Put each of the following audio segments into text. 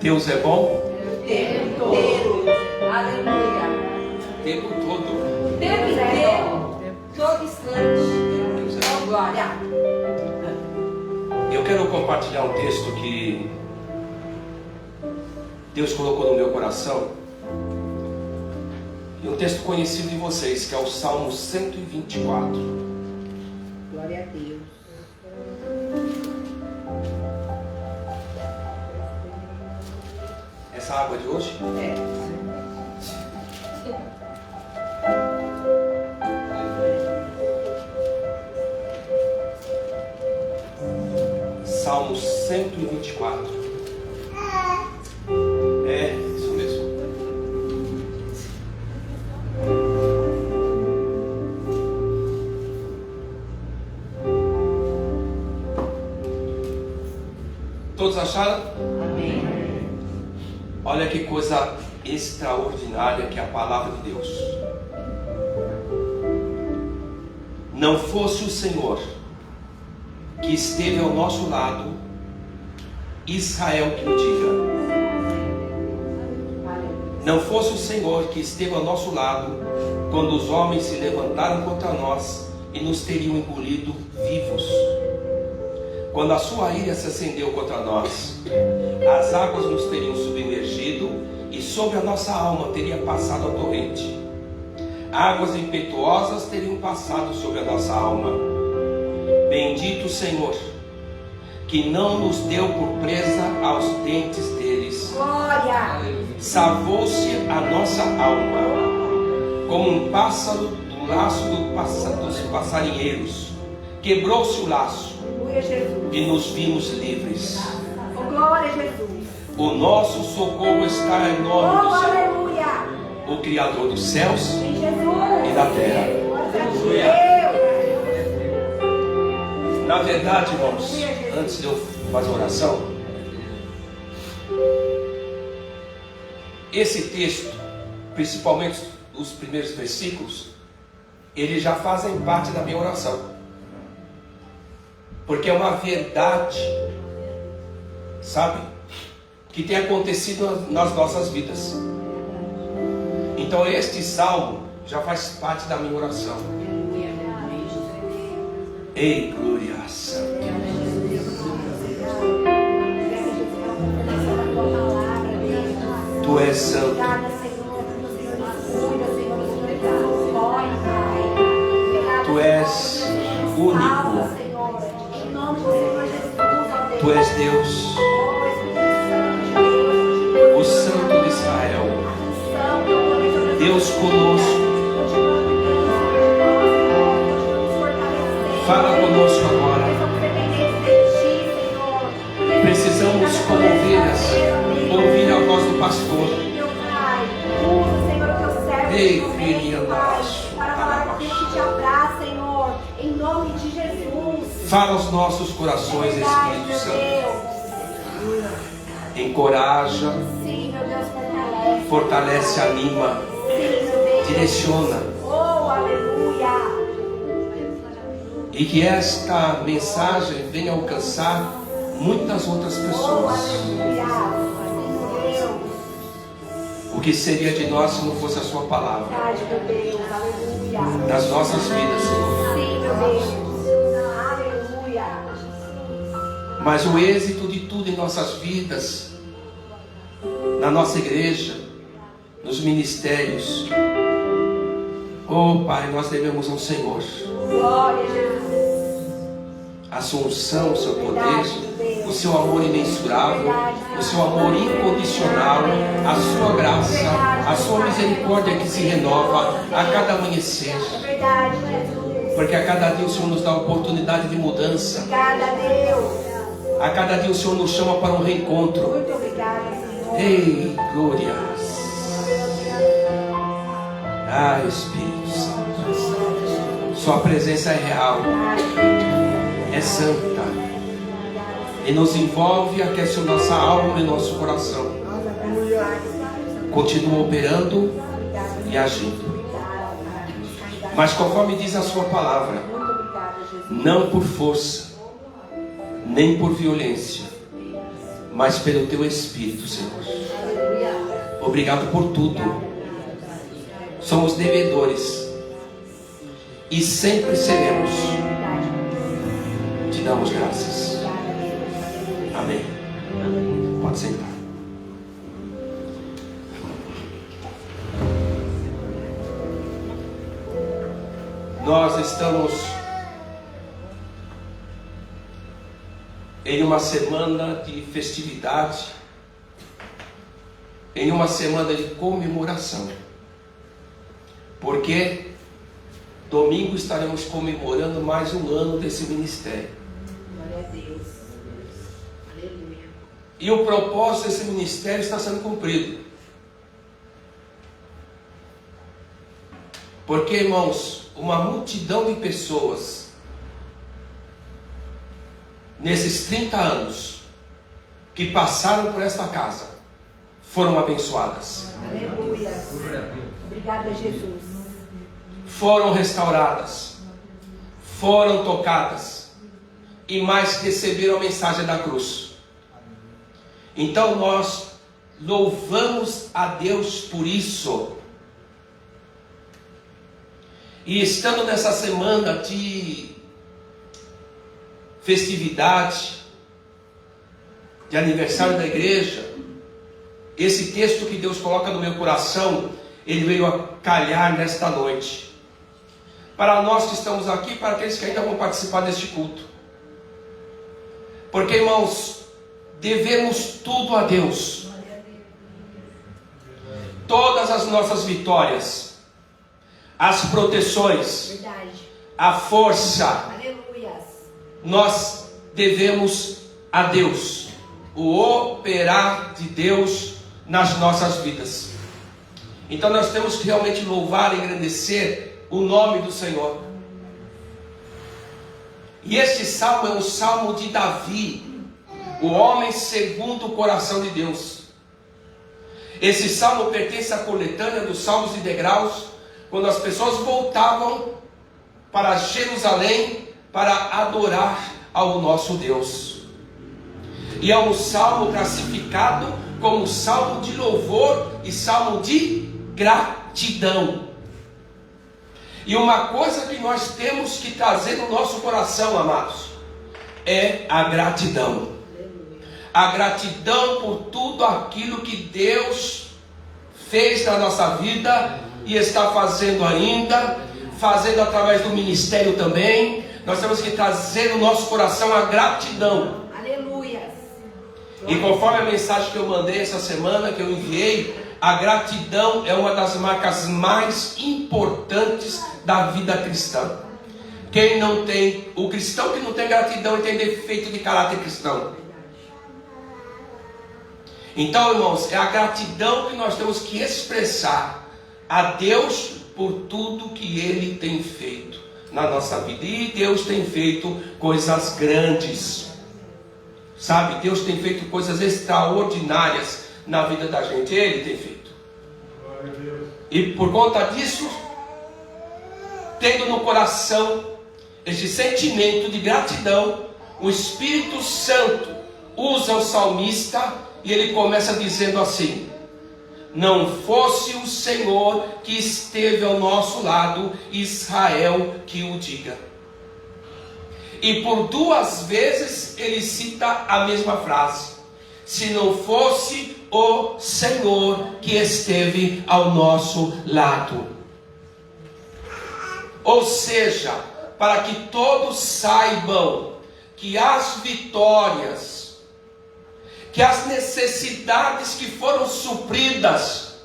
Deus é bom? O tempo todo. Aleluia. O tempo todo. O tempo inteiro. Todo instante. Oh, glória. Eu quero compartilhar um texto que Deus colocou no meu coração. E um texto conhecido de vocês, que é o Salmo 124. Glória a Deus. Essa água de hoje? É. Salmo 124. É, isso mesmo. Todos acharam? Amém. Olha que coisa extraordinária que é a palavra de Deus. Não fosse o Senhor que esteve ao nosso lado, Israel que o diga. Não fosse o Senhor que esteve ao nosso lado, quando os homens se levantaram contra nós e nos teriam engolido vivos. Quando a sua ira se acendeu contra nós, as águas nos teriam submergido e sobre a nossa alma teria passado a torrente. Águas impetuosas teriam passado sobre a nossa alma. Bendito o Senhor, que não nos deu por presa aos dentes deles. Glória. Salvou-se a nossa alma, como um pássaro do laço dos passarinheiros. Quebrou-se o laço Glória a Jesus. e nos vimos livres. Oh, glória a Jesus. O nosso socorro está em Oh, nome do Senhor, aleluia. o Criador dos céus Em Jesus. e da terra. Glória a Deus. Na verdade, irmãos, antes de eu fazer a oração, esse texto, principalmente os primeiros versículos, eles já fazem parte da minha oração, porque é uma verdade, sabe, que tem acontecido nas nossas vidas. Então este salmo já faz parte da minha oração. Ei, glória a Deus. Tu és santo. Tu és único. Tu és Deus, o Santo de Israel. Deus conosco. Fala conosco agora. Precisamos, como ovelhas, ouvir a voz do pastor. Ei, filhinha nossa, para falar com aquele que te abraça, Senhor, em nome de Jesus. fala aos nossos corações, Espírito Santo. Encoraja, Sim, meu Deus, fortalece. fortalece, anima, Sim, meu Deus. direciona. Oh, aleluia. E que esta mensagem venha alcançar muitas outras Oh, pessoas. aleluia. Meu Deus. O que seria de nós se não fosse a sua palavra? Verdade, meu Deus. Aleluia. Nas nossas vidas, Senhor. Sim, meu Deus. Aleluia. Mas o êxito de tudo em nossas vidas, na nossa igreja, nos ministérios, oh Pai, nós devemos ao Senhor. Glória a Jesus. A sua unção, o seu poder, o seu amor imensurável, o seu amor incondicional, a sua graça, a sua misericórdia que se renova a cada amanhecer. Verdade, Jesus. Porque a cada dia o Senhor nos dá a oportunidade de mudança. Obrigada, Deus. A cada dia o Senhor nos chama para um reencontro. Muito obrigada, Senhor. Ei, glória. Ah, Espírito Santo. Sua presença é real, é santa. E nos envolve, aquece a nossa alma e nosso coração. Continua operando e agindo. Mas conforme diz a sua palavra, não por força, nem por violência, mas pelo Teu Espírito, Senhor. Obrigado por tudo. Somos devedores e sempre seremos. Te damos graças. Amém. Pode sentar. Nós estamos em uma semana de festividade, em uma semana de comemoração, porque domingo estaremos comemorando mais um ano desse ministério. Glória a Deus. Aleluia. E o propósito desse ministério está sendo cumprido. Porque, irmãos, uma multidão de pessoas nesses 30 anos que passaram por esta casa foram abençoadas. Aleluia. Obrigada, Jesus. Foram restauradas, foram tocadas e mais receberam a mensagem da cruz. Então nós louvamos a Deus por isso. E estando nessa semana de festividade, de aniversário da igreja, esse texto que Deus coloca no meu coração, ele veio a calhar nesta noite. Para nós que estamos aqui, para aqueles que ainda vão participar deste culto. Porque, irmãos, devemos tudo a Deus. Todas as nossas vitórias, as proteções, Verdade. a força, Aleluia. nós devemos a Deus. O operar de Deus nas nossas vidas. Então nós temos que realmente louvar e engrandecer o nome do Senhor. E este salmo é um salmo de Davi, o homem segundo o coração de Deus. Esse salmo pertence à coletânea dos salmos de degraus, quando as pessoas voltavam para Jerusalém para adorar ao nosso Deus. E é um salmo classificado como salmo de louvor e salmo de gratidão. E uma coisa que nós temos que trazer no nosso coração, amados, é a gratidão. A gratidão por tudo aquilo que Deus fez na nossa vida e está fazendo ainda, fazendo através do ministério também. Nós temos que trazer no nosso coração a gratidão. Aleluia. E conforme a mensagem que eu mandei essa semana, que eu enviei, a gratidão é uma das marcas mais importantes da vida cristã. Quem não tem, o cristão que não tem gratidão, ele tem defeito de caráter cristão. Então, irmãos, é a gratidão que nós temos que expressar a Deus por tudo que Ele tem feito na nossa vida. E Deus tem feito coisas grandes, sabe? Deus tem feito coisas extraordinárias na vida da gente. Ele tem feito. E por conta disso, tendo no coração este sentimento de gratidão, o Espírito Santo usa o salmista e ele começa dizendo assim: não fosse o Senhor que esteve ao nosso lado, Israel que o diga. E por 2 vezes ele cita a mesma frase: se não fosse o Senhor que esteve ao nosso lado. Ou seja, para que todos saibam que as vitórias, que as necessidades que foram supridas,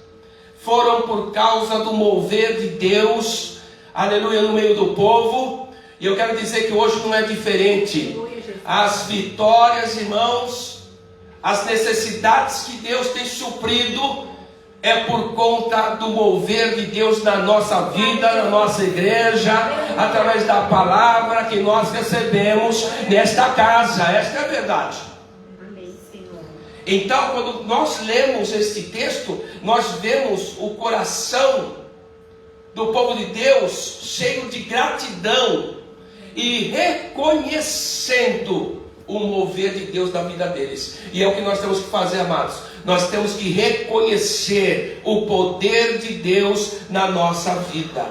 foram por causa do mover de Deus, aleluia, no meio do povo. E eu quero dizer que hoje não é diferente. As vitórias, irmãos, as necessidades que Deus tem suprido, é por conta do mover de Deus na nossa vida, na nossa igreja, através da palavra que nós recebemos nesta casa. Esta é a verdade. Então, quando nós lemos este texto, nós vemos o coração do povo de Deus cheio de gratidão e reconhecendo o mover de Deus na vida deles. E é o que nós temos que fazer, amados. Nós temos que reconhecer o poder de Deus na nossa vida.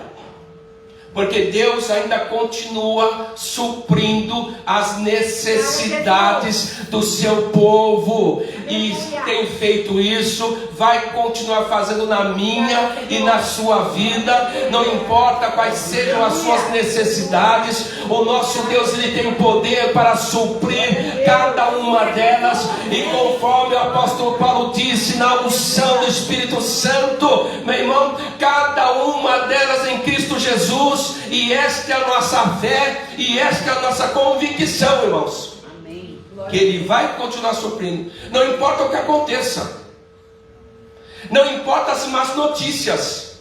Porque Deus ainda continua suprindo as necessidades do seu povo. E tem feito isso, vai continuar fazendo na minha e na sua vida. Não importa quais sejam as suas necessidades, o nosso Deus, Ele tem poder para suprir cada uma delas. E conforme o apóstolo Paulo disse, na unção do Espírito Santo, meu irmão, cada uma delas em Cristo Jesus. E esta é a nossa fé, e esta é a nossa convicção, irmãos. Amém. Que Ele vai continuar suprindo. Não importa o que aconteça, não importa as más notícias,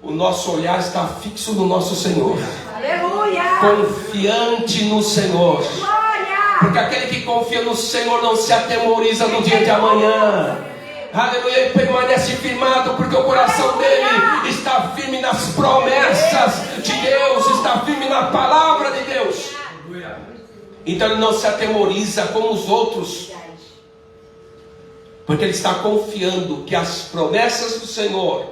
o nosso olhar está fixo no nosso Senhor. Aleluia! Confiante no Senhor. Glória! Porque aquele que confia no Senhor não se atemoriza no dia de amanhã. Aleluia, ele permanece firmado, porque o coração dele está firme nas promessas de Deus, está firme na palavra de Deus. Então ele não se atemoriza como os outros, porque ele está confiando que as promessas do Senhor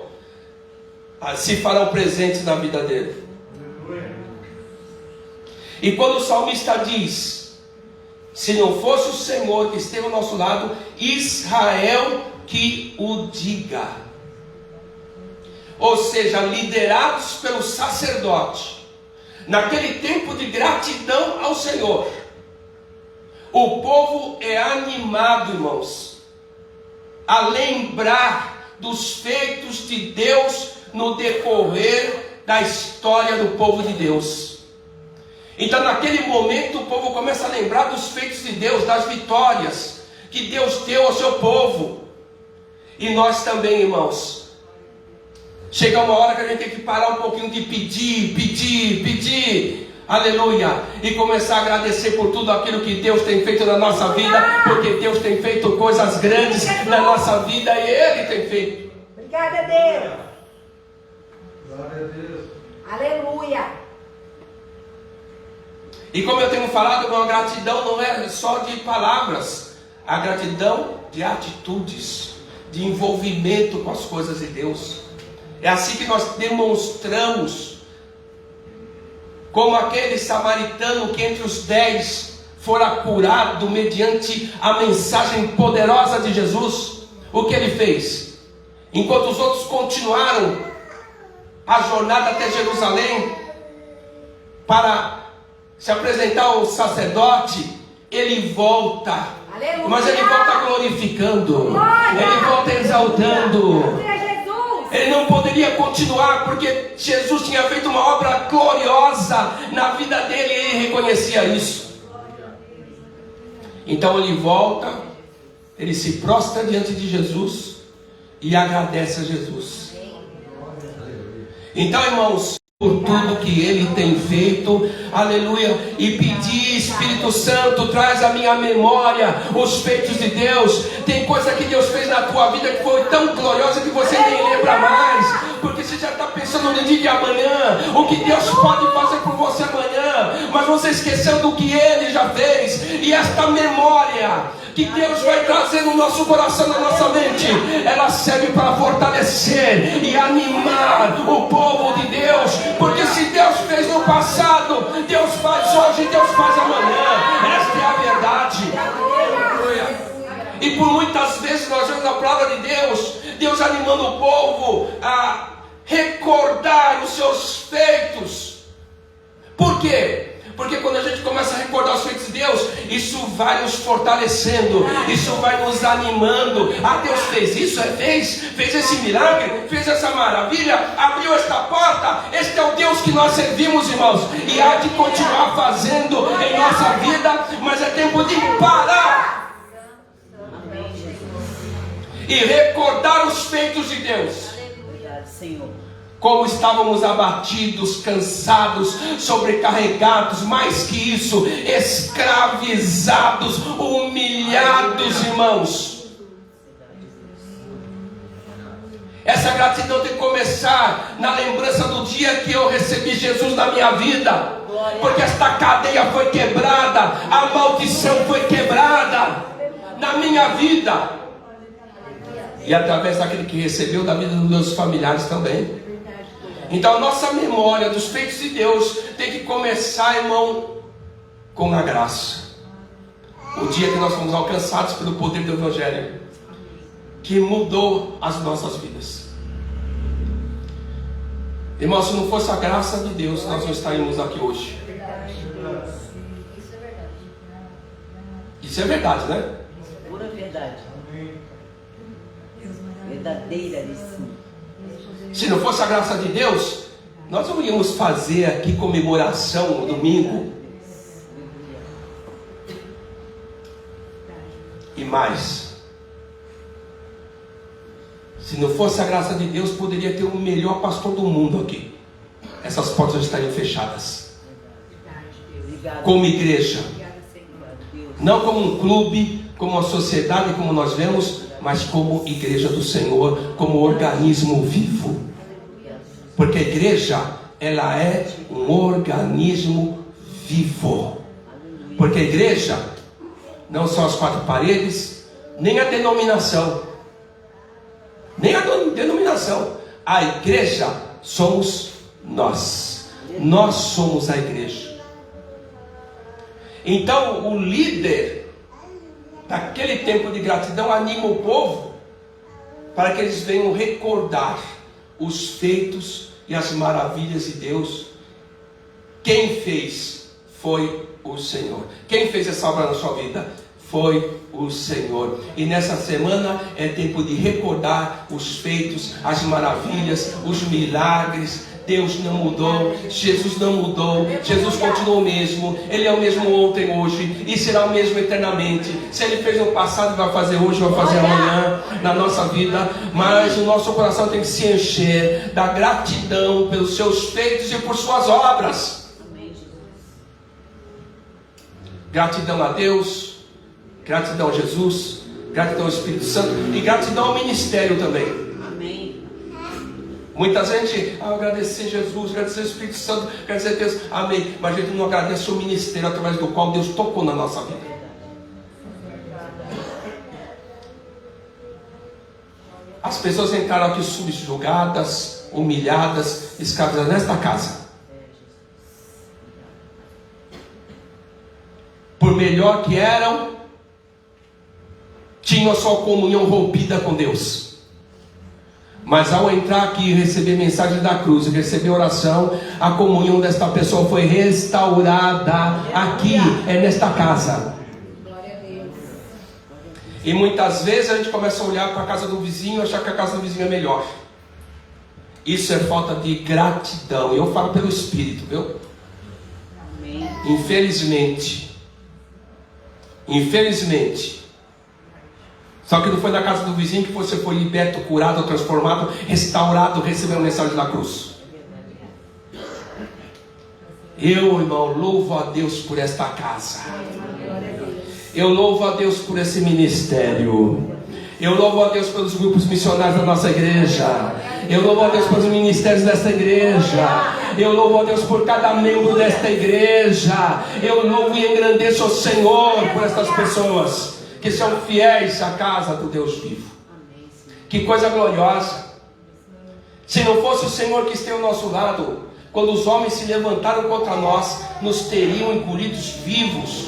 se farão presentes na vida dele. E quando o salmista diz: se não fosse o Senhor que esteve ao nosso lado, Israel que o diga. Ou seja, liderados pelo sacerdote, naquele tempo de gratidão ao Senhor, o povo é animado, irmãos, a lembrar dos feitos de Deus no decorrer da história do povo de Deus. Então naquele momento o povo começa a lembrar dos feitos de Deus, das vitórias que Deus deu ao seu povo. E nós também, irmãos, chega uma hora que a gente tem que parar um pouquinho de pedir, aleluia, e começar a agradecer por tudo aquilo que Deus tem feito na nossa vida, porque Deus tem feito coisas grandes na nossa vida e Ele tem feito. Obrigada a Deus. Glória a Deus. Aleluia. E como eu tenho falado, a gratidão não é só de palavras, a gratidão de atitudes, de envolvimento com as coisas de Deus. É assim que nós demonstramos, como aquele samaritano que entre os 10 fora curado mediante a mensagem poderosa de Jesus. O que ele fez? Enquanto os outros continuaram a jornada até Jerusalém para se apresentar ao sacerdote, ele volta. Aleluia. Mas ele volta glorificando. Glória. Ele volta exaltando. Ele não poderia continuar, porque Jesus tinha feito uma obra gloriosa na vida dele, e ele reconhecia isso. Então ele volta, ele se prostra diante de Jesus e agradece a Jesus. Então, irmãos, por tudo que Ele tem feito, aleluia, e pedir: Espírito Santo, traz à minha memória os feitos de Deus. Tem coisa que Deus fez na tua vida que foi tão gloriosa que você nem lembra mais, porque você já está pensando no dia de amanhã, o que Deus pode fazer por você amanhã, mas você esqueceu do que Ele já fez. E esta memória que Deus vai trazer no nosso coração, na nossa mente, ela serve para fortalecer e animar o povo de Deus, porque se Deus fez no passado, Deus faz hoje, Deus faz amanhã. Esta é a verdade. E por muitas vezes nós vemos na palavra de Deus, Deus animando o povo a recordar os seus feitos. Por quê? Porque quando a gente começa a recordar os feitos de Deus, isso vai nos fortalecendo, isso vai nos animando. Ah, Deus fez isso, fez esse milagre, fez essa maravilha, abriu esta porta. Este é o Deus que nós servimos, irmãos, e há de continuar fazendo em nossa vida. Mas é tempo de parar e recordar os feitos de Deus. Senhor, como estávamos abatidos, cansados, sobrecarregados, mais que isso, escravizados, humilhados, irmãos. Essa gratidão tem que começar na lembrança do dia que eu recebi Jesus na minha vida. porque esta cadeia foi quebrada, a maldição foi quebrada na minha vida e através daquele que recebeu da vida dos meus familiares também. Então a nossa memória dos feitos de Deus tem que começar, irmão, com a graça. O dia que nós fomos alcançados pelo poder do Evangelho, que mudou as nossas vidas. Irmão, se não fosse a graça de Deus, nós não estaríamos aqui hoje. Isso é verdade, né? Pura verdade. Verdadeiraíssimo. Se não fosse a graça de Deus, nós não íamos fazer aqui comemoração no domingo. E mais, se não fosse a graça de Deus, poderia ter o melhor pastor do mundo aqui. Essas portas estariam fechadas. Como igreja, não como um clube, como uma sociedade, como nós vemos, mas como igreja do Senhor, como organismo vivo. Porque a igreja, ela é um organismo vivo. Porque a igreja não são as quatro paredes, nem a denominação. Nem a denominação. A igreja somos nós. Nós somos a igreja. Então o líder daquele tempo de gratidão anima o povo para que eles venham recordar os feitos e as maravilhas de Deus. Quem fez foi o Senhor. Quem fez essa obra na sua vida foi o Senhor. E nessa semana é tempo de recordar os feitos, as maravilhas, os milagres. Deus não mudou, Jesus não mudou, Jesus continua o mesmo. Ele é o mesmo ontem, hoje e será o mesmo eternamente. Se Ele fez no passado, vai fazer hoje, vai fazer amanhã na nossa vida. Mas o nosso coração tem que se encher da gratidão pelos seus feitos e por suas obras. Gratidão a Deus, gratidão a Jesus, gratidão ao Espírito Santo e gratidão ao ministério também. Muita gente, agradecer Jesus, agradecer o Espírito Santo, agradecer a Deus, amém. Mas a gente não agradece o ministério através do qual Deus tocou na nossa vida. As pessoas entraram aqui subjugadas, humilhadas, escravizadas nesta casa. Por melhor que eram, tinham a sua comunhão rompida com Deus. Mas ao entrar aqui e receber mensagem da cruz e receber oração, a comunhão desta pessoa foi restaurada aqui, nesta casa. E muitas vezes a gente começa a olhar para a casa do vizinho e achar que a casa do vizinho é melhor. Isso é falta de gratidão. Eu falo pelo Espírito, viu? Infelizmente. Só que não foi na casa do vizinho que você foi liberto, curado, transformado, restaurado, recebeu a mensagem da cruz. Eu, irmão, louvo a Deus por esta casa. Eu louvo a Deus por esse ministério. Eu louvo a Deus pelos grupos missionários da nossa igreja. Eu louvo a Deus pelos ministérios desta igreja. Eu louvo a Deus por cada membro desta igreja. Eu louvo e engrandeço o Senhor por estas pessoas que são fiéis à casa do Deus vivo. Que coisa gloriosa. Se não fosse o Senhor que esteja ao nosso lado, quando os homens se levantaram contra nós, nos teriam engolidos vivos.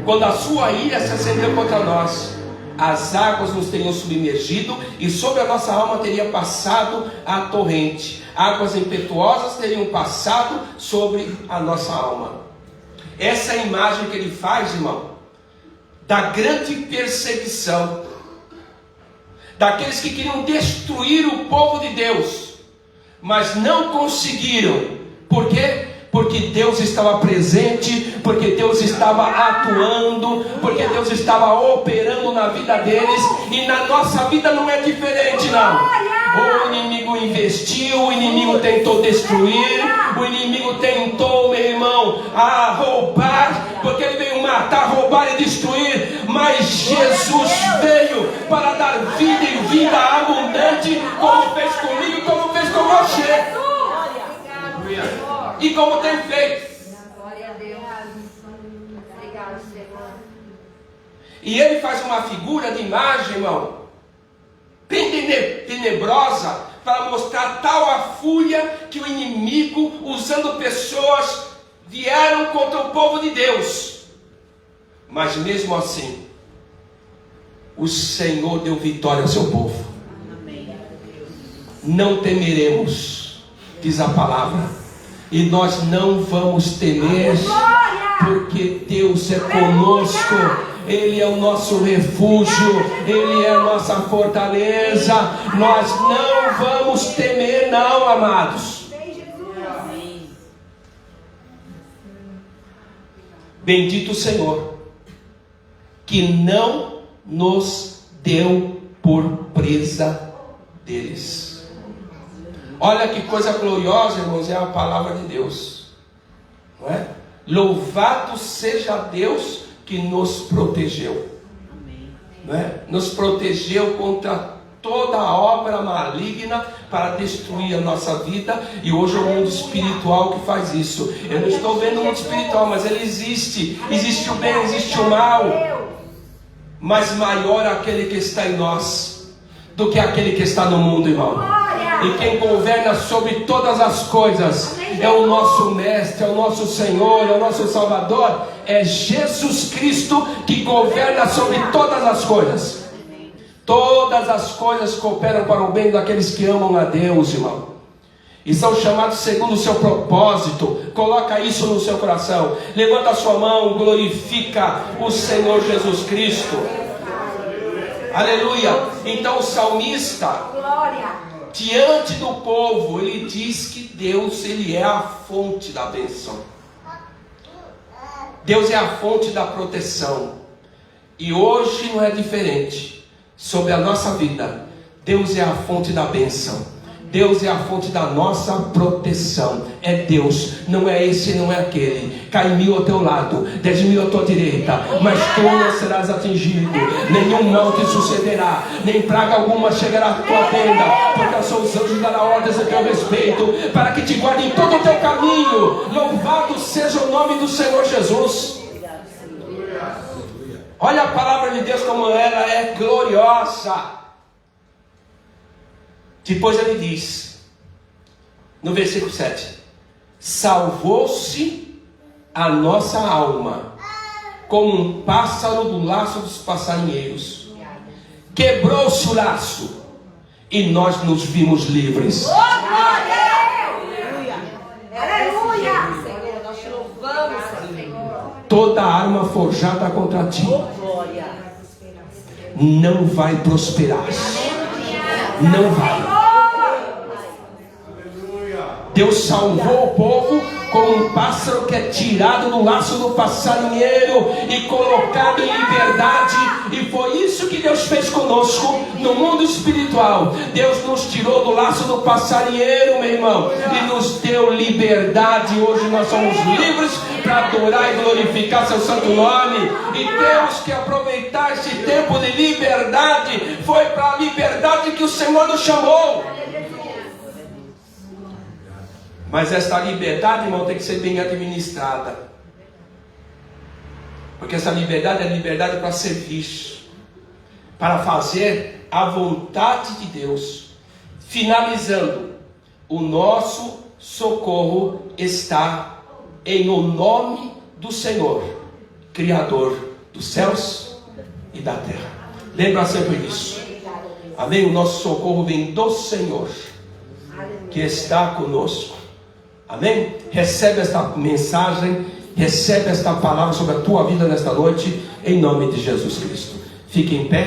Quando a sua ira se acendeu contra nós, as águas nos teriam submergido e sobre a nossa alma teria passado a torrente. Águas impetuosas teriam passado sobre a nossa alma. Essa é a imagem que ele faz, irmão, da grande perseguição daqueles que queriam destruir o povo de Deus, mas não conseguiram. Por quê? Porque Deus estava presente, porque Deus estava atuando, porque Deus estava operando na vida deles, e na nossa vida não é diferente, não. O inimigo investiu, o inimigo tentou destruir, o inimigo tentou, meu irmão, a roubar, porque ele veio matar, roubar e destruir, mas Jesus veio para dar vida e vida abundante, como fez comigo e como fez com você. E como tem feito. E ele faz uma figura de imagem, irmão, bem tenebrosa, para mostrar tal a fúria que o inimigo, usando pessoas, vieram contra o povo de Deus. Mas mesmo assim, o Senhor deu vitória ao seu povo. Não temeremos, diz a palavra, e nós não vamos temer, porque Deus é conosco. Ele é o nosso refúgio, Ele é a nossa fortaleza. Nós não vamos temer, não, amados. Bendito o Senhor, que não nos deu por presa deles. Olha que coisa gloriosa, irmãos, é a palavra de Deus, não é? Louvado seja Deus que nos protegeu, não é? Nos protegeu contra toda a obra maligna para destruir a nossa vida. E hoje é o mundo espiritual que faz isso. Eu não estou vendo o mundo espiritual, mas ele existe. Existe o bem, existe o mal. Mas maior é aquele que está em nós do que aquele que está no mundo, irmão. E quem governa sobre todas as coisas é o nosso Mestre, é o nosso Senhor, é o nosso Salvador. É Jesus Cristo que governa sobre todas as coisas. Todas as coisas cooperam para o bem daqueles que amam a Deus, irmão, e são chamados segundo o seu propósito. Coloca isso no seu coração. Levanta a sua mão, glorifica o Senhor Jesus Cristo. Aleluia. Então o salmista, diante do povo, ele diz que Deus, ele é a fonte da bênção. Deus é a fonte da proteção. E hoje não é diferente. Sobre a nossa vida, Deus é a fonte da bênção. Deus é a fonte da nossa proteção. É Deus, não é esse, não é aquele. Cai 1000 ao teu lado, 10.000 à tua direita, mas tu não serás atingido. Nenhum mal te sucederá, nem praga alguma chegará à tua tenda, porque os seus anjos darão ordens a teu respeito, para que te guardem em todo o teu caminho. Louvado seja o nome do Senhor Jesus. Olha a palavra de Deus como ela é gloriosa. Depois ele diz, no versículo 7, salvou-se a nossa alma, como um pássaro do laço dos passarinheiros. Quebrou-se o laço, e nós nos vimos livres. Aleluia! Aleluia! Senhor, nós te louvamos, Senhor. Toda arma forjada contra ti não vai prosperar. Não vai. Deus salvou o povo como um pássaro que é tirado do laço do passarinheiro e colocado em liberdade. E foi isso que Deus fez conosco no mundo espiritual. Deus nos tirou do laço do passarinheiro, meu irmão, e nos deu liberdade. Hoje nós somos livres para adorar e glorificar seu santo nome. E temos que aproveitar esse tempo de liberdade. Foi para a liberdade que o Senhor nos chamou. Mas esta liberdade, irmão, tem que ser bem administrada. Porque essa liberdade é liberdade para servir, para fazer a vontade de Deus. Finalizando, o nosso socorro está em o nome do Senhor, Criador dos céus e da terra. Lembra sempre disso. Amém? O nosso socorro vem do Senhor, que está conosco. Amém? Recebe esta mensagem, recebe esta palavra sobre a tua vida nesta noite, em nome de Jesus Cristo. Fique em pé.